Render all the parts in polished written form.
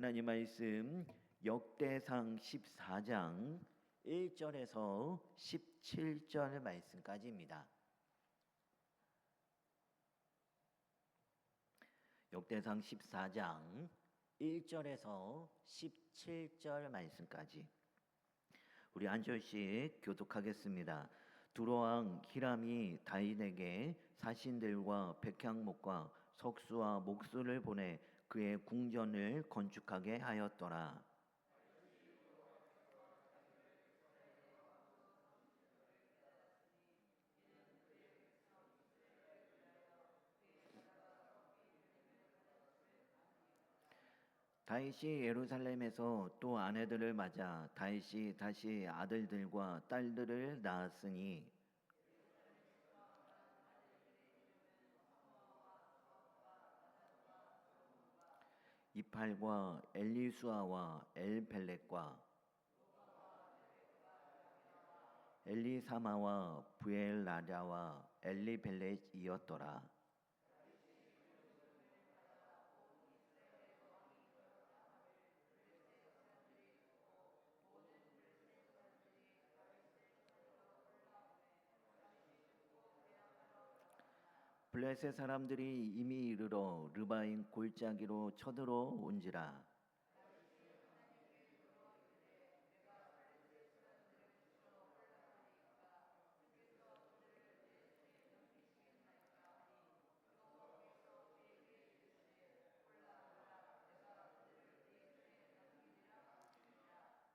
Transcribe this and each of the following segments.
하나님 말씀 역대상 14장 1절에서 17절 말씀까지입니다. 역대상 14장 1절에서 17절 말씀까지 우리 한 절씩 교독하겠습니다. 두로왕 히람이 다윗에게 사신들과 백향목과 석수와 목수를 보내 그의 궁전을 건축하게 하였더라. 다윗이 예루살렘에서 또 아내들을 맞아 다윗이 다시 아들들과 딸들을 낳았으니 이팔과 엘리수아와 엘펠렛과 엘리사마와 부엘나랴와 엘리벨렛이었더라. 블레셋 사람들이 이미 이르러 르바임 골짜기로 쳐들어온지라.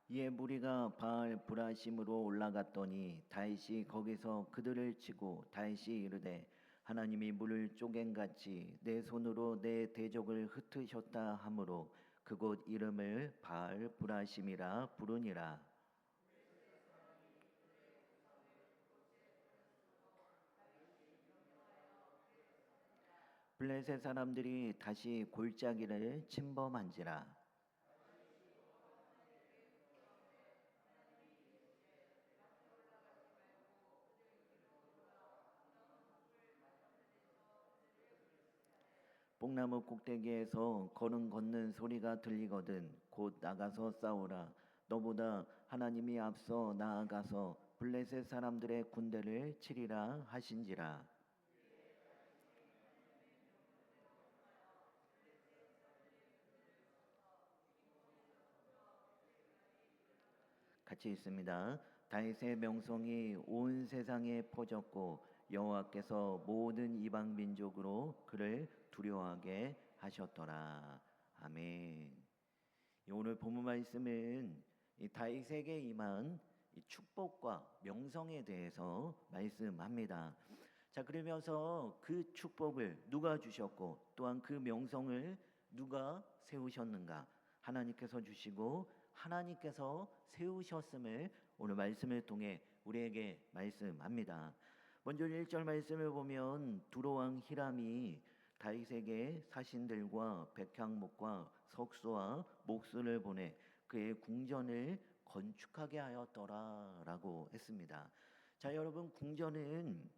이에 무리가 바알 브라심으로 올라갔더니 다윗이 거기서 그들을 치고 다윗이 이르되 하나님이 물을 쪼갠같이 내 손으로 내 대적을 흩으셨다 하므로 그곳 이름을 바알 브라심이라 부르니라. 블레셋 사람들이 다시 골짜기를 침범한지라. 뽕나무 꼭대기에서 걸음 걷는 소리가 들리거든 곧 나가서 싸우라. 너보다 하나님이 앞서 나아가서 블레셋 사람들의 군대를 치리라 하신지라. 같이 있습니다. 다윗의 명성이 온 세상에 퍼졌고 여호와께서 모든 이방 민족으로 그를 두려워하게 하셨더라. 아멘. 오늘 본문 말씀은 이 다윗에게 임한 이 축복과 명성에 대해서 말씀합니다. 자, 그러면서 그 축복을 누가 주셨고 또한 그 명성을 누가 세우셨는가? 하나님께서 주시고 하나님께서 세우셨음을 오늘 말씀을 통해 우리에게 말씀합니다. 먼저 1절 말씀을 보면 두로왕 히람이 다윗에게 사신들과 백향목과 석수와 목수를 보내 그의 궁전을 건축하게 하였더라라고 했습니다. 자, 여러분, 궁전은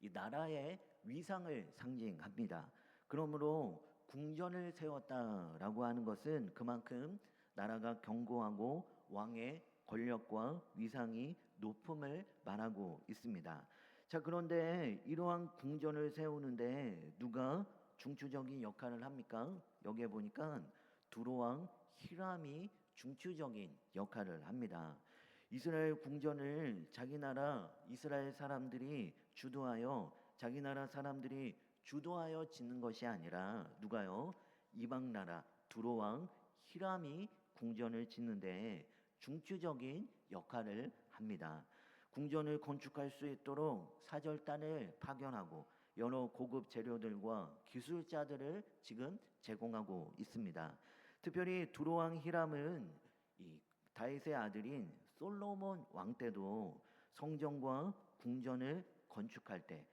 이 나라의 위상을 상징합니다. 그러므로 궁전을 세웠다라고 하는 것은 그만큼 나라가 견고하고 왕의 권력과 위상이 높음을 말하고 있습니다. 자, 그런데 이러한 궁전을 세우는데 누가 중추적인 역할을 합니까? 여기에 보니까 두로왕 히람이 중추적인 역할을 합니다. 이스라엘 궁전을 자기 나라 이스라엘 사람들이 주도하여 자기 나라 사람들이 주도하여 짓는 것이 아니라 누가요? 이방 나라 두로왕 히람이 궁전을 짓는데 중추적인 역할을 합니다. 궁전을 건축할 수 있도록 사절단을 파견하고 여러 고급 재료들과 기술자들을 지금 제공하고 있습니다. 특별히 두로왕 히람은 이 다윗의 아들인 솔로몬 왕 때도 성전과 궁전을 건축할 때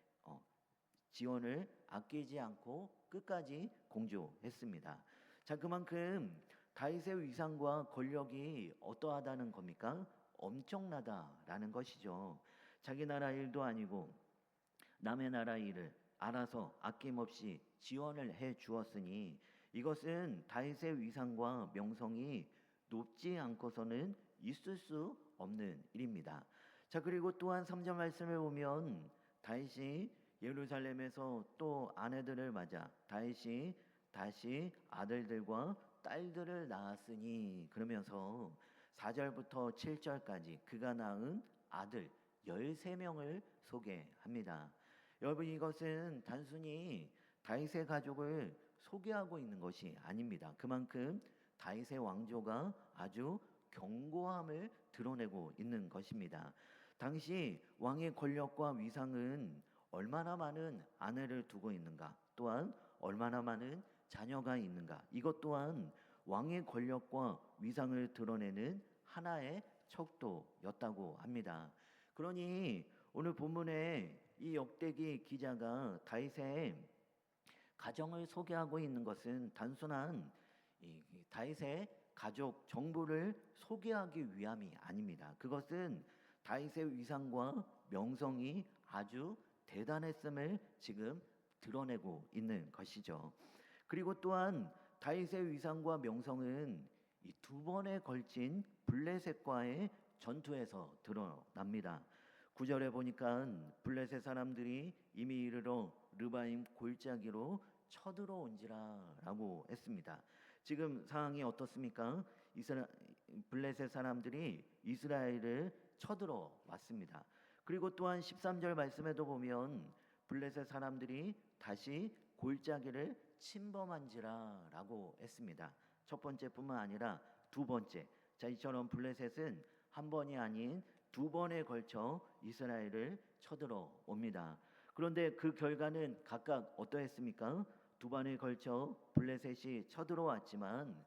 지원을 아끼지 않고 끝까지 공조했습니다. 자, 그만큼 다윗의 위상과 권력이 어떠하다는 겁니까? 엄청나다라는 것이죠. 자기 나라 일도 아니고 남의 나라 일을 알아서 아낌없이 지원을 해 주었으니 이것은 다윗의 위상과 명성이 높지 않고서는 있을 수 없는 일입니다. 자, 그리고 또한 3절 말씀을 보면 다윗이 예루살렘에서 또 아내들을 맞아 다윗이 다시 아들들과 딸들을 낳았으니, 그러면서 4절부터 7절까지 그가 낳은 아들 13명을 소개합니다. 여러분, 이것은 단순히 다윗의 가족을 소개하고 있는 것이 아닙니다. 그만큼 다윗의 왕조가 아주 견고함을 드러내고 있는 것입니다. 당시 왕의 권력과 위상은 얼마나 많은 아내를 두고 있는가, 또한 얼마나 많은 자녀가 있는가, 이것 또한 왕의 권력과 위상을 드러내는 하나의 척도였다고 합니다. 그러니 오늘 본문에 이 역대기 기자가 다윗의 가정을 소개하고 있는 것은 단순한 다윗의 가족 정보를 소개하기 위함이 아닙니다. 그것은 다윗의 위상과 명성이 아주 대단했음을 지금 드러내고 있는 것이죠. 그리고 또한 다윗의 위상과 명성은 이 두 번에 걸친 블레셋과의 전투에서 드러납니다. 9절에 보니까 블레셋 사람들이 이미 이르러 르바임 골짜기로 쳐들어온지라라고 했습니다. 지금 상황이 어떻습니까? 블레셋 사람들이 이스라엘을 쳐들어 왔습니다. 그리고 또한 13절 말씀에도 보면 블레셋 사람들이 다시 골짜기를 침범한지라라고 했습니다. 첫 번째뿐만 아니라 두 번째. 자, 이처럼 블레셋은 한 번이 아닌 두 번에 걸쳐 이스라엘을 쳐들어 옵니다. 그런데 그 결과는 각각 어떠했습니까? 두 번에 걸쳐 블레셋이 쳐들어왔지만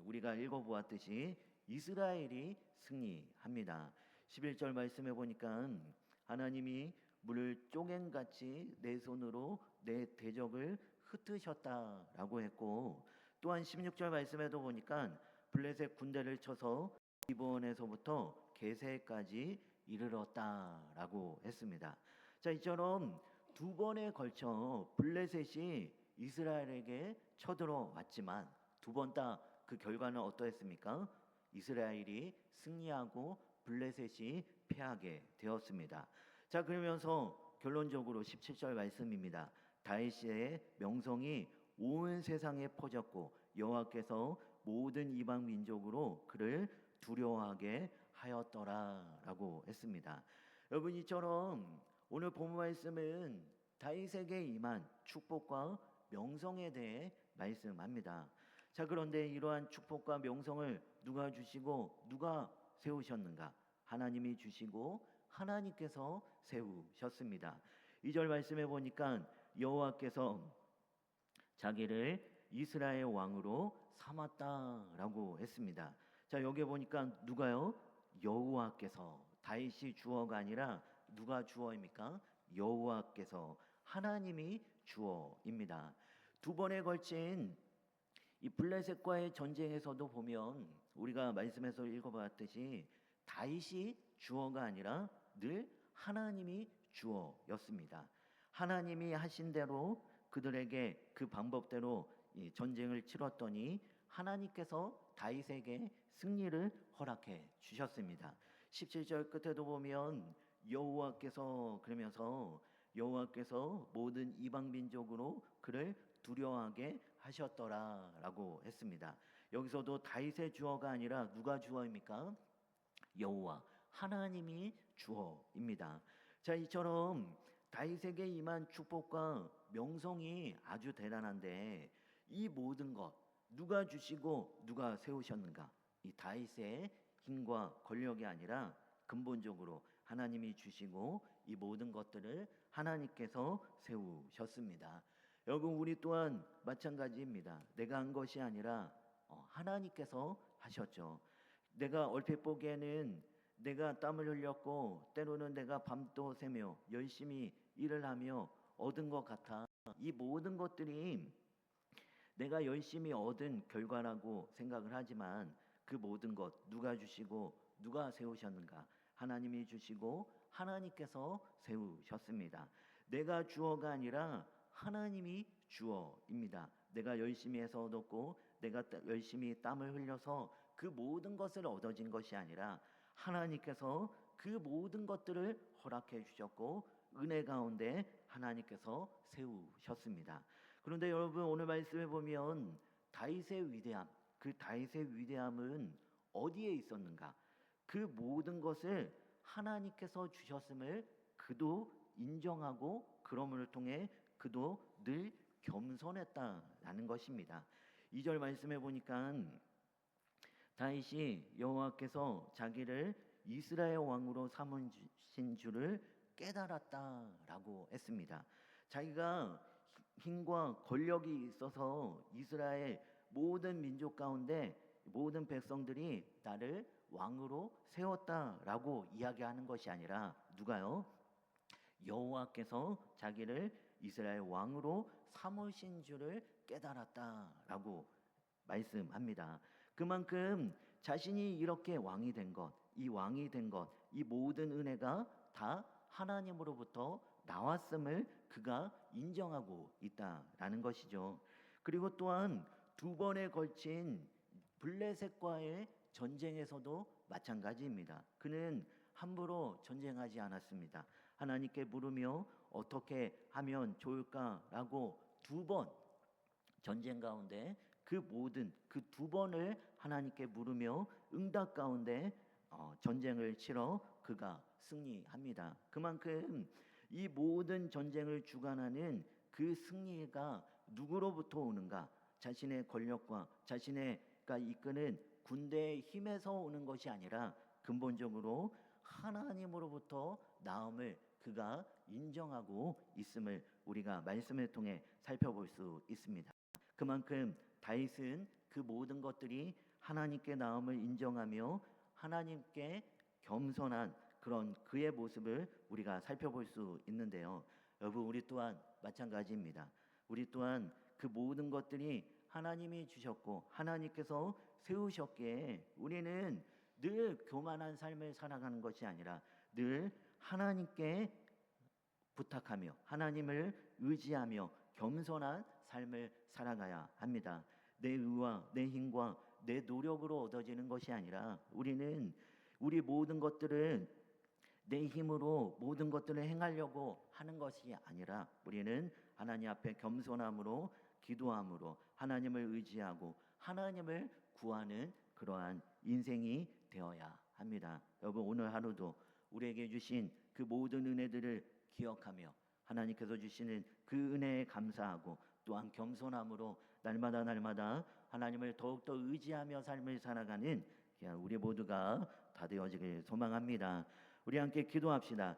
우리가 읽어보았듯이 이스라엘이 승리합니다. 11절 말씀해 보니까 하나님이 물을 쪼갱같이 내 손으로 내 대적을 흩으셨다라고 했고, 또한 16절 말씀에도 보니까 블레셋 군대를 쳐서 기브온에서부터 게세까지 이르렀다라고 했습니다. 자, 이처럼 두 번에 걸쳐 블레셋이 이스라엘에게 쳐들어왔지만 두 번 다 그 결과는 어떠했습니까? 이스라엘이 승리하고 블레셋이 패하게 되었습니다. 자, 그러면서 결론적으로 17절 말씀입니다. 다윗의 명성이 온 세상에 퍼졌고 여호와께서 모든 이방 민족으로 그를 두려워하게 하였더라라고 했습니다. 여러분, 이처럼 오늘 본문 말씀은 다윗에게 임한 축복과 명성에 대해 말씀합니다. 자, 그런데 이러한 축복과 명성을 누가 주시고 누가 세우셨는가? 하나님이 주시고 하나님께서 세우셨습니다. 2절 말씀해 보니까 여호와께서 자기를 이스라엘 왕으로 삼았다라고 했습니다. 자, 여기 보니까 누가요? 여호와께서. 다윗이 주어가 아니라 누가 주어입니까? 여호와께서, 하나님이 주어입니다. 두 번에 걸친 이 블레셋과의 전쟁에서도 보면 우리가 말씀에서 읽어봤듯이 다윗이 주어가 아니라 늘 하나님이 주어였습니다. 하나님이 하신 대로 그들에게 그 방법대로 이 전쟁을 치렀더니 하나님께서 다윗에게 승리를 허락해 주셨습니다. 17절 끝에도 보면 여호와께서, 그러면서 여호와께서 모든 이방 민족으로 그를 두려워하게 하셨더라라고 했습니다. 여기서도 다윗의 주어가 아니라 누가 주어입니까? 여호와, 하나님이 주어입니다. 자, 이처럼 다윗에게 임한 축복과 명성이 아주 대단한데 이 모든 것 누가 주시고 누가 세우셨는가? 이 다윗의 힘과 권력이 아니라 근본적으로 하나님이 주시고 이 모든 것들을 하나님께서 세우셨습니다. 여러분, 우리 또한 마찬가지입니다. 내가 한 것이 아니라 하나님께서 하셨죠. 내가 얼핏 보기에는 내가 땀을 흘렸고 때로는 내가 밤도 새며 열심히 일을 하며 얻은 것 같아. 이 모든 것들이 내가 열심히 얻은 결과라고 생각을 하지만 그 모든 것 누가 주시고 누가 세우셨는가? 하나님이 주시고 하나님께서 세우셨습니다. 내가 주어가 아니라 하나님이 주어입니다. 내가 열심히 해서 얻었고 내가 열심히 땀을 흘려서 그 모든 것을 얻어진 것이 아니라 하나님께서 그 모든 것들을 허락해 주셨고 은혜 가운데 하나님께서 세우셨습니다. 그런데 여러분 오늘 말씀에 보면 다윗의 위대함, 그 다윗의 위대함은 어디에 있었는가? 그 모든 것을 하나님께서 주셨음을 그도 인정하고 그러므로 통해 그도 늘 겸손했다라는 것입니다. 2절 말씀해 보니까 다윗이 여호와께서 자기를 이스라엘 왕으로 삼으신 줄을 깨달았다라고 했습니다. 자기가 힘과 권력이 있어서 이스라엘 모든 민족 가운데 모든 백성들이 나를 왕으로 세웠다라고 이야기하는 것이 아니라 누가요? 여호와께서 자기를 이스라엘 왕으로 삼으신 줄을 깨달았다라고 말씀합니다. 그만큼 자신이 이렇게 왕이 된 것, 이 왕이 된 것, 이 모든 은혜가 다 하나님으로부터 나왔음을 그가 인정하고 있다라는 것이죠. 그리고 또한 두 번에 걸친 블레셋과의 전쟁에서도 마찬가지입니다. 그는 함부로 전쟁하지 않았습니다. 하나님께 물으며 어떻게 하면 좋을까라고 두 번 전쟁 가운데 그 모든 그 두 번을 하나님께 물으며 응답 가운데 전쟁을 치러 그가 승리합니다. 그만큼 이 모든 전쟁을 주관하는 그 승리가 누구로부터 오는가? 자신의 권력과 자신의가 이끄는 군대의 힘에서 오는 것이 아니라 근본적으로 하나님으로부터 나옴을 그가 인정하고 있음을 우리가 말씀을 통해 살펴볼 수 있습니다. 그만큼 다윗은 그 모든 것들이 하나님께 나옴을 인정하며 하나님께 겸손한 그런 그의 모습을 우리가 살펴볼 수 있는데요. 여러분 우리 또한 마찬가지입니다. 우리 또한 그 모든 것들이 하나님이 주셨고 하나님께서 세우셨기에 우리는 늘 교만한 삶을 살아가는 것이 아니라 늘 하나님께 부탁하며 하나님을 의지하며 겸손한 삶을 살아가야 합니다. 내 의와 내 힘과 내 노력으로 얻어지는 것이 아니라 우리는 우리 모든 것들은 내 힘으로 모든 것들을 행하려고 하는 것이 아니라 우리는 하나님 앞에 겸손함으로 기도함으로 하나님을 의지하고 하나님을 구하는 그러한 인생이 되어야 합니다. 여러분 오늘 하루도 우리에게 주신 그 모든 은혜들을 기억하며 하나님께서 주시는 그 은혜에 감사하고 또한 겸손함으로 날마다 하나님을 더욱더 의지하며 삶을 살아가는 우리 모두가 다 되어지길 소망합니다. 우리 함께 기도합시다.